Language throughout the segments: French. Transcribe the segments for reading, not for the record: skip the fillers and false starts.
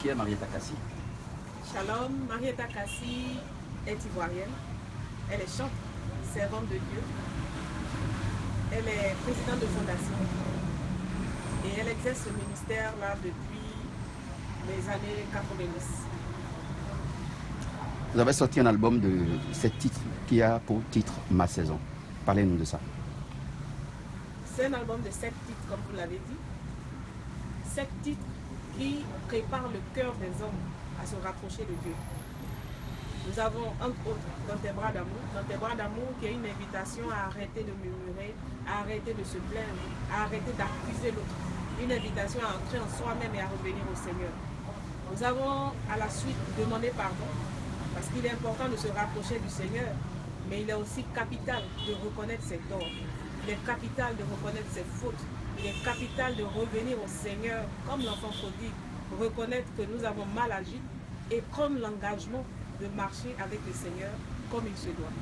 Qui est Marietta Kassi? Shalom, Marietta Kassi est ivoirienne. Elle est chanteuse, servante de Dieu. Elle est présidente de fondation. Et elle exerce ce ministère-là depuis les années 90. Vous avez sorti un album de 7 titres qui a pour titre Ma Saison. Parlez-nous de ça. C'est un album de 7 titres, comme vous l'avez dit. 7 titres qui préparent le cœur des hommes à se rapprocher de Dieu. Nous avons entre autres Dans tes bras d'amour qui est une invitation à arrêter de murmurer, à arrêter de se plaindre, à arrêter d'accuser l'autre. Une invitation à entrer en soi-même et à revenir au Seigneur. Nous avons à la suite demandé pardon, parce qu'il est important de se rapprocher du Seigneur, mais il est aussi capital de reconnaître ses torts. Il est capital de reconnaître ses fautes. Il est capital de revenir au Seigneur comme l'enfant prodigue, reconnaître que nous avons mal agi et prendre l'engagement de marcher avec le Seigneur comme il se doit.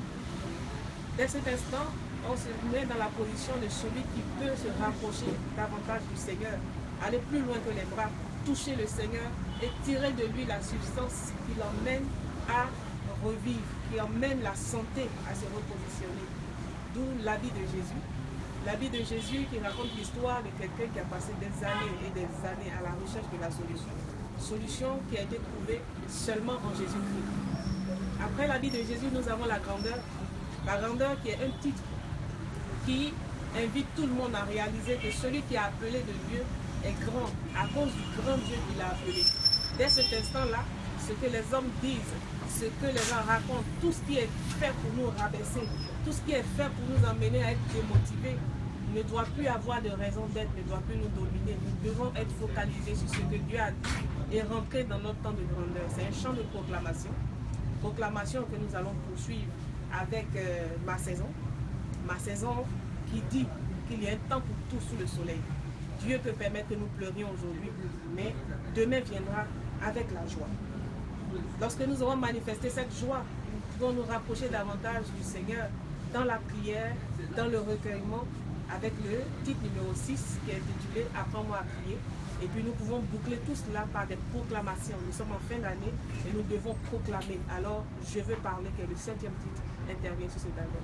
Dès cet instant, on se met dans la position de celui qui peut se rapprocher davantage du Seigneur, aller plus loin que les bras, toucher le Seigneur et tirer de lui la substance qui l'emmène à revivre, qui emmène la santé à se repositionner. D'où l'habit de Jésus. L'habit de Jésus qui raconte l'histoire de quelqu'un qui a passé des années et des années à la recherche de la solution. Solution qui a été trouvée seulement en Jésus-Christ. Après l'habit de Jésus, nous avons la grandeur. La grandeur qui est un titre qui invite tout le monde à réaliser que celui qui a appelé de Dieu est grand à cause du grand Dieu qu'il a appelé. Dès cet instant-là, ce que les hommes disent, ce que les gens racontent, tout ce qui est fait pour nous rabaisser, tout ce qui est fait pour nous emmener à être démotivés, ne doit plus avoir de raison d'être, ne doit plus nous dominer. Nous devons être focalisés sur ce que Dieu a dit et rentrer dans notre temps de grandeur. C'est un chant de proclamation. Proclamation que nous allons poursuivre avec Ma Saison. Ma Saison qui dit qu'il y a un temps pour tout sous le soleil. Dieu peut permettre que nous pleurions aujourd'hui, mais demain viendra avec la joie. Lorsque nous aurons manifesté cette joie, nous pouvons nous rapprocher davantage du Seigneur dans la prière, dans le recueillement, avec le titre numéro 6 qui est intitulé « Apprends-moi à prier ». Et puis nous pouvons boucler tout cela par des proclamations. Nous sommes en fin d'année et nous devons proclamer. Alors, je veux parler que le 7e titre intervient sur cet album.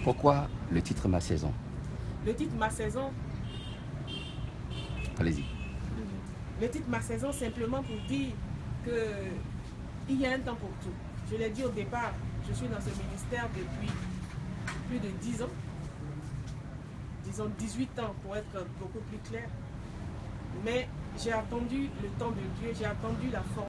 Pourquoi le titre Ma Saison? Le titre Ma Saison. Allez-y. Le titre Ma Saison, simplement pour dire qu'il y a un temps pour tout. Je l'ai dit au départ, je suis dans ce ministère depuis plus de 10 ans. Disons 18 ans pour être beaucoup plus clair. Mais j'ai attendu le temps de Dieu, j'ai attendu la forme.